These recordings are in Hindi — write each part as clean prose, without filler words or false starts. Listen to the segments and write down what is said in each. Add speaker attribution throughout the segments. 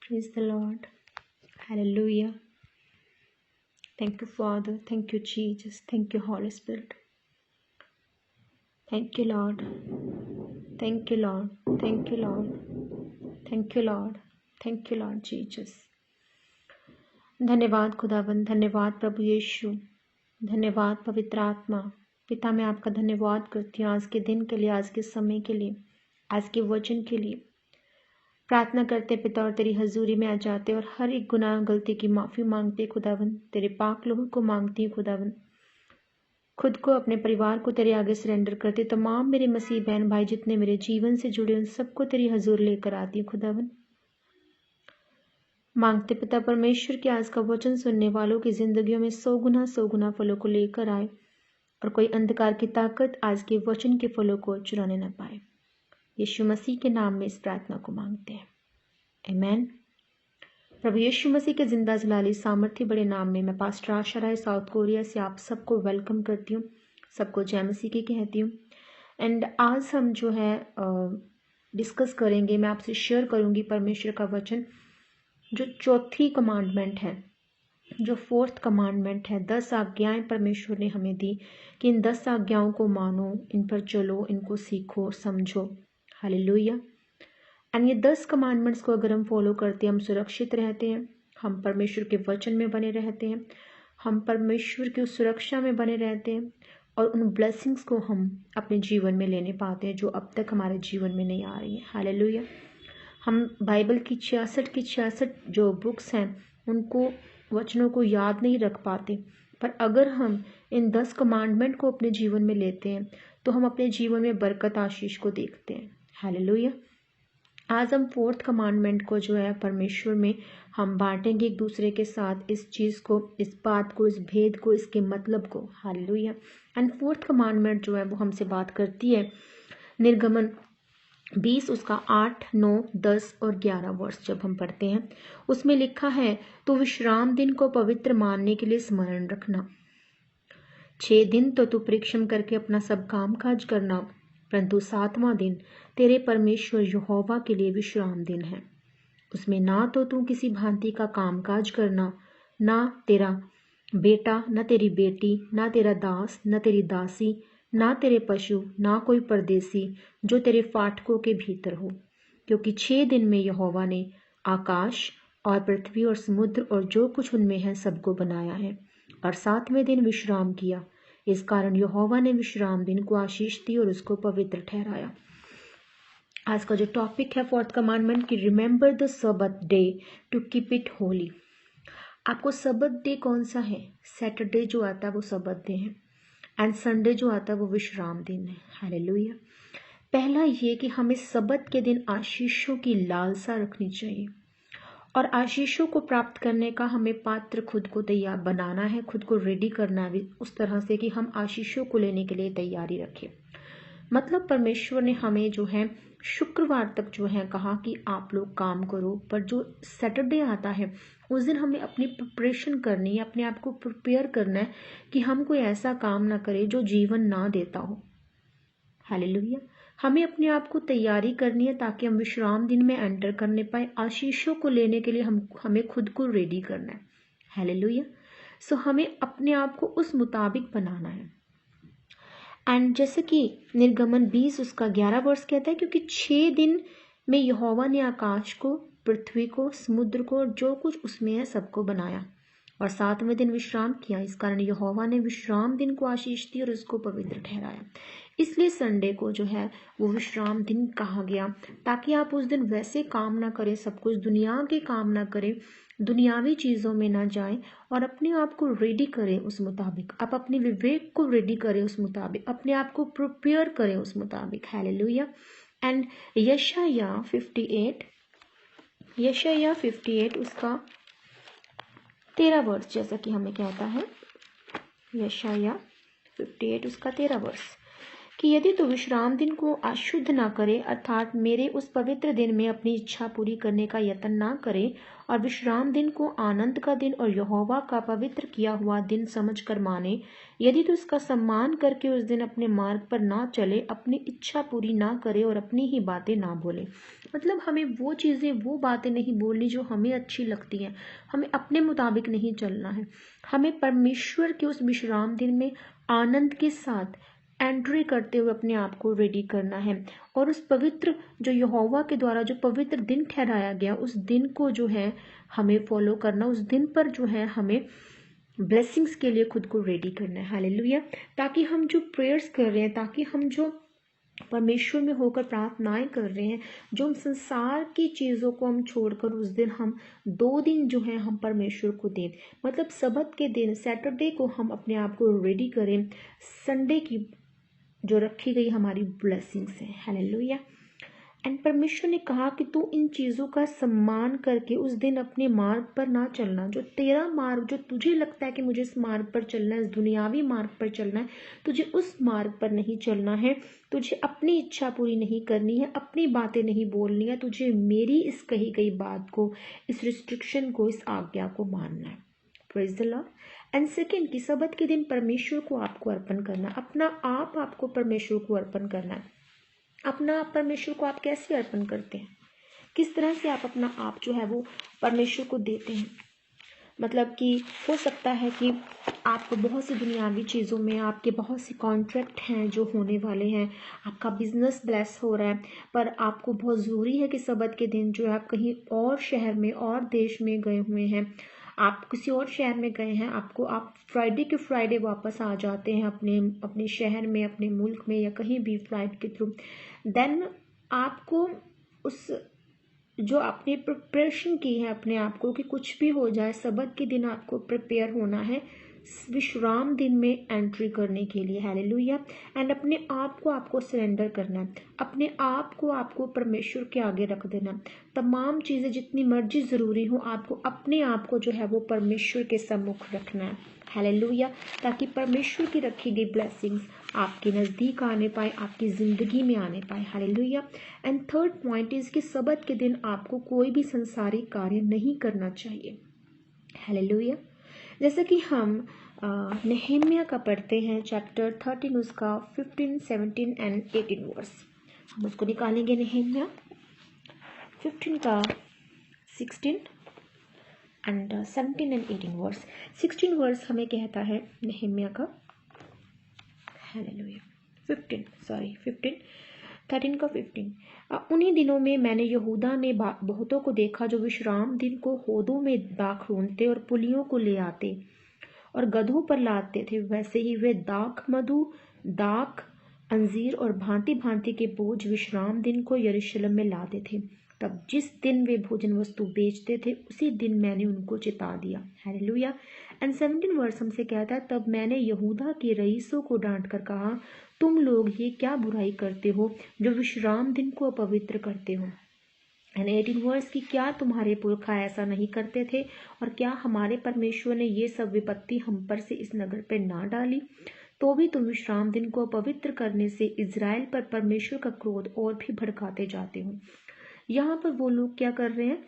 Speaker 1: Praise the Lord. Hallelujah. Thank you, Father. Thank you, Jesus. Thank you, Holy Spirit. Thank you, Lord. Thank you, Lord. Thank you, Lord. Thank you, Lord. Thank you, Lord Jesus. धन्यवाद खुदावन, धन्यवाद प्रभु यीशु, धन्यवाद पवित्र आत्मा। पिता, मैं आपका धन्यवाद करती हूँ आज के दिन के लिए, आज के समय के लिए, आज के वचन के लिए। प्रार्थना करते पिता और तेरी हजूरी में आ जाते और हर एक गुनाह गलती की माफ़ी मांगते खुदावन, तेरे पाक लोगों को मांगती हूँ खुदावन। खुद को, अपने परिवार को तेरे आगे सरेंडर करते, तमाम मेरे मसीह बहन भाई जितने मेरे जीवन से जुड़े उन सबको तेरी हजूर लेकर आती हूँ खुदावन। मांगते पिता परमेश्वर के आज का वचन सुनने वालों की जिंदगियों में 100 गुना फलों को लेकर आए और कोई अंधकार की ताकत आज के वचन के फलों को चुराने न पाए। यीशु मसीह के नाम में इस प्रार्थना को मांगते हैं, आमीन। प्रभु यीशु मसीह के जिंदा जलाली सामर्थ्य बड़े नाम में मैं पास्टर आशा राय साउथ कोरिया से आप सबको वेलकम करती हूँ, सबको जय मसीह की कहती हूँ। एंड आज हम जो है डिस्कस करेंगे, मैं आपसे शेयर करूँगी परमेश्वर का वचन, जो चौथी कमांडमेंट है, जो 4th कमांडमेंट है। 10 आज्ञाएं परमेश्वर ने हमें दी कि इन 10 आज्ञाओं को मानो, इन पर चलो, इनको सीखो, समझो। हालेलुया। एंड ये 10 कमांडमेंट्स को अगर हम फॉलो करते हैं, हम सुरक्षित रहते हैं, हम परमेश्वर के वचन में बने रहते हैं, हम परमेश्वर की उस सुरक्षा में बने रहते हैं और उन ब्लेसिंग्स को हम अपने जीवन में लेने पाते हैं जो अब तक हमारे जीवन में नहीं आ रही है। हालेलुया। हम बाइबल की 66 जो बुक्स हैं उनको, वचनों को याद नहीं रख पाते, पर अगर हम इन 10 कमांडमेंट को अपने जीवन में लेते हैं तो हम अपने जीवन में बरकत, आशीष को देखते हैं। हालेलुया। आज हम 4th कमांडमेंट को जो है परमेश्वर में हम बांटेंगे एक दूसरे के साथ, इस चीज़ को, इस बात को, इस भेद को, इसके मतलब को। हालेलुया। एंड 4th कमांडमेंट जो है वो हमसे बात करती है निर्गमन 20 उसका 8, 9, 10 और 11 वर्ष जब हम पढ़ते हैं, उसमें लिखा है, तो विश्राम दिन को पवित्र मानने के लिए स्मरण रखना। 6 दिन तो तू परिश्रम करके अपना सब काम काज करना, परंतु 7वां दिन तेरे परमेश्वर यहोवा के लिए विश्राम दिन है। उसमें ना तो तू किसी भांति का काम काज करना, ना तेरा बेटा, ना तेरी बेटी, ना तेरा दास, ना तेरी दासी, ना तेरे पशु, ना कोई परदेसी जो तेरे फाटकों के भीतर हो, क्योंकि 6 दिन में यहोवा ने आकाश और पृथ्वी और समुद्र और जो कुछ उनमें है सबको बनाया है, और 7वें दिन विश्राम किया। इस कारण यहोवा ने विश्राम दिन को आशीष दी और उसको पवित्र ठहराया। आज का जो टॉपिक है 4th कमांडमेंट की, remember the sabbath day to keep it holy. आपको सबत डे कौन सा है? सैटरडे जो आता है वो सबत डे है, एंड संडे जो आता है वो विश्राम दिन है। हालेलुया। पहला ये कि हमें सबत के दिन आशीषों की लालसा रखनी चाहिए, और आशीषों को प्राप्त करने का हमें पात्र खुद को तैयार बनाना है, खुद को रेडी करना है उस तरह से कि हम आशीषों को लेने के लिए तैयारी रखें। मतलब परमेश्वर ने हमें जो है शुक्रवार तक जो है कहा कि आप लोग काम करो, पर जो सैटरडे आता है उस दिन हमें अपनी प्रिपरेशन करनी है, अपने आप को प्रिपेयर करना है कि हम कोई ऐसा काम ना करें जो जीवन ना देता हो। हालेलुया। हमें अपने आप को तैयारी करनी है ताकि हम विश्राम दिन में एंटर करने पाए। आशीषों को लेने के लिए हमें खुद को रेडी करना है। हालेलुया। सो हमें अपने आप को उस मुताबिक बनाना है। एंड जैसे कि निर्गमन 20 उसका 11 वर्ष कहता है, क्योंकि 6 दिन में यहोवा ने आकाश को, पृथ्वी को, समुद्र को और जो कुछ उसमें है सबको बनाया, और 7वें दिन विश्राम किया। इस कारण यहोवा ने विश्राम दिन को आशीष दी और उसको पवित्र ठहराया। इसलिए संडे को जो है वो विश्राम दिन कहा गया, ताकि आप उस दिन वैसे काम ना करें, सब कुछ दुनिया के काम ना करें, दुनियावी चीज़ों में ना जाएं, और अपने आप को रेडी करें उस मुताबिक। आप अपने विवेक को रेडी करें उस मुताबिक, अपने आप को प्रिपेयर करें उस मुताबिक। हालेलुया। एंड यशायाह 58 उसका 13 वर्ष, जैसा कि हमें कहता है यशायाह 58 उसका 13 वर्ष, कि यदि तू विश्राम दिन को अशुद्ध ना करे, अर्थात मेरे उस पवित्र दिन में अपनी इच्छा पूरी करने का यत्न ना करे, और विश्राम दिन को आनंद का दिन और यहोवा का पवित्र किया हुआ दिन समझकर माने, यदि तू इसका सम्मान करके उस दिन अपने मार्ग पर ना चले, अपनी इच्छा पूरी ना करे और अपनी ही बातें ना बोले। मतलब हमें वो चीज़ें, वो बातें नहीं बोलनी जो हमें अच्छी लगती हैं। हमें अपने मुताबिक नहीं चलना है। हमें परमेश्वर के उस विश्राम दिन में आनंद के साथ एंट्री करते हुए अपने आप को रेडी करना है, और उस पवित्र जो यहोवा के द्वारा जो पवित्र दिन ठहराया गया, उस दिन को जो है हमें फॉलो करना। उस दिन पर जो है हमें ब्लेसिंग्स के लिए खुद को रेडी करना है। हालेलुया। ताकि हम जो प्रेयर्स कर रहे हैं, ताकि हम जो परमेश्वर में होकर प्रार्थनाएं कर रहे हैं, जो हम संसार की चीज़ों को हम छोड़कर उस दिन हम 2 दिन जो है हम परमेश्वर को दें। मतलब सबत के दिन सैटरडे को हम अपने आप को रेडी करें संडे की जो रखी गई हमारी ब्लेसिंग्स है। हालेलुया। एंड परमेश्वर ने कहा कि तू इन चीज़ों का सम्मान करके उस दिन अपने मार्ग पर ना चलना। जो तेरा मार्ग, जो तुझे लगता है कि मुझे इस मार्ग पर चलना है, इस दुनियावी मार्ग पर चलना है, तुझे उस मार्ग पर नहीं चलना है। तुझे अपनी इच्छा पूरी नहीं करनी है, अपनी बातें नहीं बोलनी है। तुझे मेरी इस कही गई बात को, इस रिस्ट्रिक्शन को, इस आज्ञा को मानना है। Praise the Lord. And second कि सबत के दिन परमेश्वर को आपको अर्पण करना, अपना आप आपको परमेश्वर को अर्पण करना है। अपना आप परमेश्वर को आप कैसे अर्पण करते हैं? किस तरह से आप अपना आप जो है वो परमेश्वर को देते हैं? मतलब कि हो सकता है कि आपको बहुत सी दुनियावी चीज़ों में आपके बहुत से कॉन्ट्रैक्ट हैं जो होने वाले हैं, आपका बिजनेस ब्लेस हो रहा है, पर आपको बहुत ज़रूरी है कि सबत के दिन जो है आप कहीं और शहर में और देश में गए हुए हैं, आप किसी और शहर में गए हैं, आप फ्राइडे के फ्राइडे वापस आ जाते हैं अपने शहर में, अपने मुल्क में, या कहीं भी फ्लाइट के थ्रू। देन आपको उस जो आपने प्रिपरेशन की है अपने आप को कि कुछ भी हो जाए, सबत के दिन आपको प्रिपेयर होना है विश्राम दिन में एंट्री करने के लिए। हालेलुया। एंड अपने आप को आपको सरेंडर करना है, अपने आप को आपको परमेश्वर के आगे रख देना। तमाम चीज़ें जितनी मर्जी ज़रूरी हो, आपको अपने आप को जो है वो परमेश्वर के सम्मुख रखना है। हालेलुया। ताकि परमेश्वर की रखी गई ब्लेसिंग्स आपके नज़दीक आने पाए, आपकी ज़िंदगी में आने पाए। Hallelujah. And third point is कि सबत के दिन आपको कोई भी संसारिक कार्य नहीं करना चाहिए। हालेलुया। जैसे कि हम नेहेमिया का पढ़ते हैं चैप्टर 13 उसका 15, 17 एंड 18 वर्स। हम उसको निकालेंगे। नेहेमिया 15 का 16 एंड 17 एंड 18 वर्स। 16 वर्स हमें कहता है नेहेमिया का, हालेलुया, 15 13 का 15। उन्हीं दिनों में मैंने यहूदा में बहुतों को देखा जो विश्राम दिन को होदों में दाख रोनते और पुलियों को ले आते और गधों पर लादते थे। वैसे ही वे दाख मधु, दाख, अंजीर और भांति भांति के बोझ विश्राम दिन को यरूशलेम में लाते थे। तब जिस दिन वे भोजन वस्तु बेचते थे उसी दिन मैंने उनको चिता दिया। हालेलुया। एंड 17 वर्स हमसे कहता है, तब मैंने यहूदा के रईसों को डांट कर कहा, तुम लोग ये क्या बुराई करते हो जो विश्राम दिन को अपवित्र करते हो। एंड 18 वर्स की, क्या तुम्हारे पुरखा ऐसा नहीं करते थे, और क्या हमारे परमेश्वर ने ये सब विपत्ति हम पर से इस नगर पर ना डाली? तो भी तुम विश्राम दिन को अपवित्र करने से इजराइल पर परमेश्वर का क्रोध और भी भड़काते जाते हो। यहाँ पर वो लोग क्या कर रहे हैं?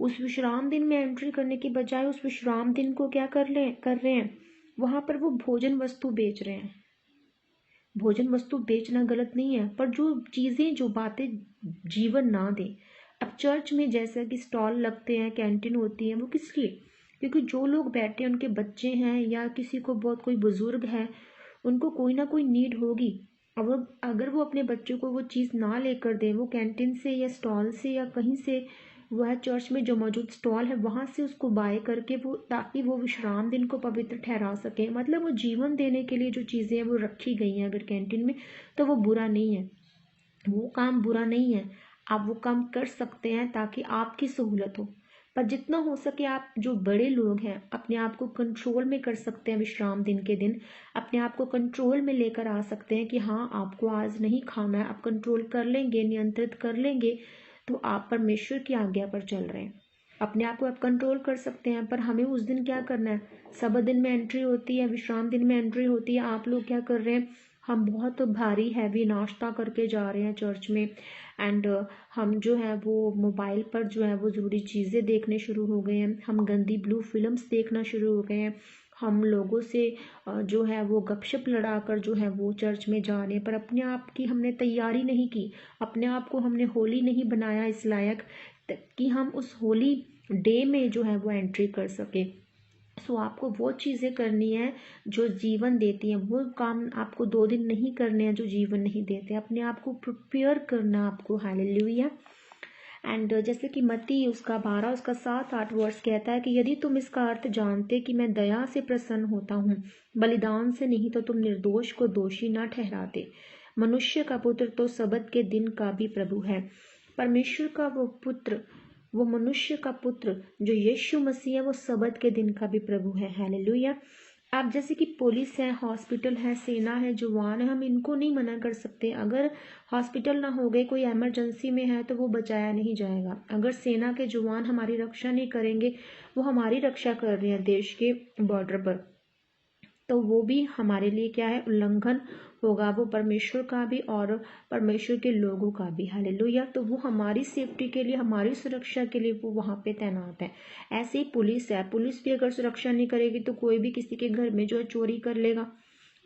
Speaker 1: उस विश्राम दिन में एंट्री करने की बजाय उस विश्राम दिन को क्या कर रहे हैं? वहाँ पर वो भोजन वस्तु बेच रहे हैं। भोजन वस्तु बेचना गलत नहीं है, पर जो चीज़ें, जो बातें जीवन ना दे। अब चर्च में जैसा कि स्टॉल लगते हैं, कैंटीन होती है, वो किस लिए? क्योंकि जो लोग बैठे हैं उनके बच्चे हैं या किसी को बहुत कोई बुजुर्ग है, उनको कोई ना कोई नीड होगी। अब अगर वो अपने बच्चों को वो चीज़ ना लेकर दें, वो कैंटीन से या स्टॉल से या कहीं से, वह चर्च में जो मौजूद स्टॉल है वहाँ से उसको बाय करके वो, ताकि वो विश्राम दिन को पवित्र ठहरा सकें। मतलब वो जीवन देने के लिए जो चीज़ें हैं वो रखी गई हैं अगर कैंटीन में, तो वो बुरा नहीं है, वो काम बुरा नहीं है। आप वो काम कर सकते हैं ताकि आपकी सहूलत हो। पर जितना हो सके आप जो बड़े लोग हैं अपने आप को कंट्रोल में कर सकते हैं। विश्राम दिन के दिन अपने आप को कंट्रोल में लेकर आ सकते हैं कि हाँ, आपको आज नहीं खाना है। आप कंट्रोल कर लेंगे, नियंत्रित कर लेंगे, तो आप परमेश्वर की आज्ञा पर चल रहे हैं। अपने आप को आप कंट्रोल कर सकते हैं। पर हमें उस दिन क्या करना है? सबत दिन में एंट्री होती है, विश्राम दिन में एंट्री होती है। आप लोग क्या कर रहे हैं? हम बहुत भारी हैवी नाश्ता करके जा रहे हैं चर्च में, एंड हम जो है वो मोबाइल पर जो है वो ज़रूरी चीज़ें देखने शुरू हो गए हैं। हम गंदी ब्लू फिल्म्स देखना शुरू हो गए हैं। हम लोगों से जो है वो गपशप लड़ाकर जो है वो चर्च में जा रहे हैं, पर अपने आप की हमने तैयारी नहीं की, अपने आप को हमने होली नहीं बनाया इस लायक कि हम उस होली डे में जो है वो एंट्री कर सके। सो आपको वो चीज़ें करनी है जो जीवन देती हैं। वो काम आपको 2 दिन नहीं करने हैं जो जीवन नहीं देते। अपने आप को प्रिपेयर करना आपको। हालेलुया। एंड जैसे कि मत्ती उसका 12 उसका 7-8 वर्ष कहता है कि यदि तुम इसका अर्थ जानते कि मैं दया से प्रसन्न होता हूँ, बलिदान से नहीं, तो तुम निर्दोष को दोषी न ठहराते। मनुष्य का पुत्र तो सबत के दिन का भी प्रभु है। परमेश्वर का वो पुत्र, वो मनुष्य का पुत्र जो यीशु मसीह है, वो सबत के दिन का भी प्रभु है। हालेलुया। आप जैसे कि पुलिस है, हॉस्पिटल है, सेना है, जवान है, हम इनको नहीं मना कर सकते। अगर हॉस्पिटल ना हो गए, कोई इमरजेंसी में है, तो वो बचाया नहीं जाएगा। अगर सेना के जवान हमारी रक्षा नहीं करेंगे, वो हमारी रक्षा कर रहे हैं देश के बॉर्डर पर, तो वो भी हमारे लिए क्या है, उल्लंघन होगा। वो परमेश्वर का भी और परमेश्वर के लोगों का भी। हालेलुया। तो वो हमारी सेफ्टी के लिए, हमारी सुरक्षा के लिए वो वहाँ पे तैनात है। ऐसे ही पुलिस है, पुलिस भी अगर सुरक्षा नहीं करेगी तो कोई भी किसी के घर में जो है चोरी कर लेगा,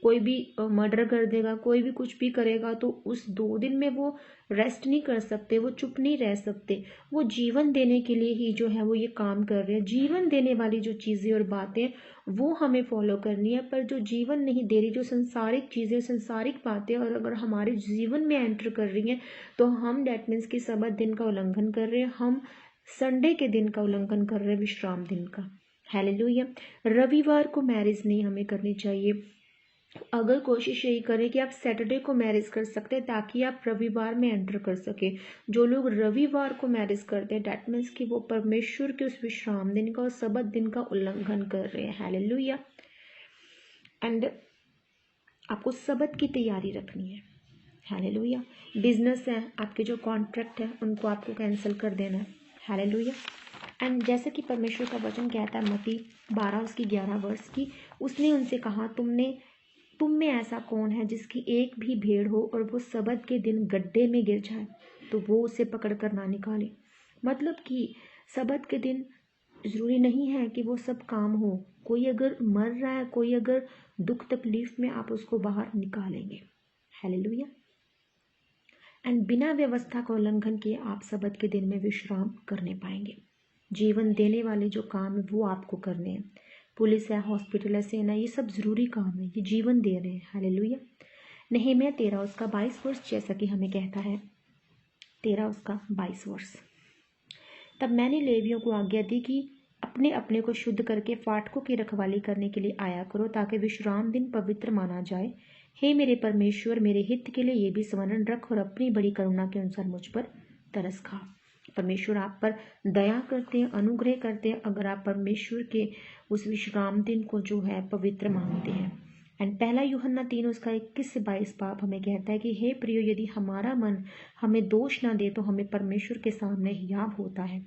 Speaker 1: कोई भी मर्डर कर देगा, कोई भी कुछ भी करेगा, तो उस 2 दिन में वो रेस्ट नहीं कर सकते, वो चुप नहीं रह सकते। वो जीवन देने के लिए ही जो है वो ये काम कर रहे हैं। जीवन देने वाली जो चीज़ें और बातें वो हमें फॉलो करनी है, पर जो जीवन नहीं दे रही, जो संसारिक चीज़ें, संसारिक बातें और अगर हमारे जीवन में एंटर कर रही हैं, तो हम दैट मीन्स कि सबत दिन का उल्लंघन कर रहे हैं, हम संडे के दिन का उल्लंघन कर रहे हैं, विश्राम दिन का। हालेलुया। रविवार को मैरिज नहीं हमें करनी चाहिए। अगर कोशिश यही करें कि आप सैटरडे को मैरिज कर सकते हैं ताकि आप रविवार में एंटर कर सके। जो लोग रविवार को मैरिज करते हैं डैट मीन्स कि वो परमेश्वर के उस विश्राम दिन का और सबत दिन का उल्लंघन कर रहे हैं। हालेलुया। एंड आपको सबत की तैयारी रखनी है। हालेलुया। बिजनेस है, आपके जो कॉन्ट्रैक्ट है उनको आपको कैंसिल कर देना है। हालेलुया। एंड जैसे कि परमेश्वर का वचन कहता है मत्ती 12 उसकी 11 वर्ष की, उसने उनसे कहा, तुम में ऐसा कौन है जिसकी एक भी भेड़ हो और वो सबत के दिन गड्ढे में गिर जाए तो वो उसे पकड़ कर ना निकाले। मतलब कि सबत के दिन ज़रूरी नहीं है कि वो सब काम हो। कोई अगर मर रहा है, कोई अगर दुख तकलीफ में, आप उसको बाहर निकालेंगे। हालेलुया। एंड बिना व्यवस्था का उल्लंघन किए आप सबत के दिन में विश्राम करने पाएंगे। जीवन देने वाले जो काम है वो आपको करने हैं। पुलिस है, हॉस्पिटल है, सेना, ये सब ज़रूरी काम है, ये जीवन दे रहे हैं। हालेलुया। नहम्याह 13 उसका 22 वर्ष, जैसा कि हमें कहता है 13 उसका 22 वर्ष। तब मैंने लेवियों को आज्ञा दी कि अपने अपने को शुद्ध करके फाटकों की रखवाली करने के लिए आया करो ताकि विश्राम दिन पवित्र माना जाए। हे मेरे परमेश्वर, मेरे हित के लिए ये भी स्मरण रख और अपनी बड़ी करुणा के अनुसार मुझ पर तरस खा। परमेश्वर आप पर दया करते हैं, अनुग्रह करते हैं अगर आप परमेश्वर के उस विश्राम दिन को जो है पवित्र मानते हैं। एंड पहला यूहन्ना 3 उसका 21 से 22 पाप हमें कहता है कि हे प्रियो, यदि हमारा मन हमें दोष ना दे तो हमें परमेश्वर के सामने हियाव होता है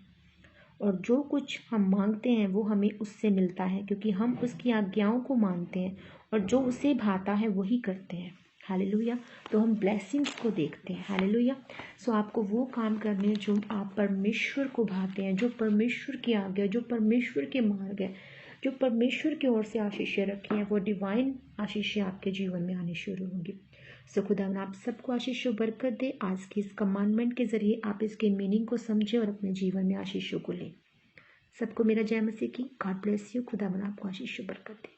Speaker 1: और जो कुछ हम मांगते हैं वो हमें उससे मिलता है, क्योंकि हम उसकी आज्ञाओं को मानते हैं और जो उसे भाता है वही करते हैं। हालेलुया। तो हम ब्लेसिंग्स को देखते हैं। हालेलुया। सो आपको वो काम करने हैं जो आप परमेश्वर को भाते हैं, जो परमेश्वर की आज्ञा, जो परमेश्वर के मार्ग है, जो परमेश्वर की ओर से आशीषें रखी हैं, वो डिवाइन आशीषें आपके जीवन में आनी शुरू होंगी। सो खुदावन आप सबको आशीष और बरकत दे। आज की इस कमांडमेंट के जरिए आप इसके मीनिंग को समझें और अपने जीवन में आशीषों को लें। सबको मेरा जय मसीह की। God bless you. खुदावन आपको आशीष और बरकत दे।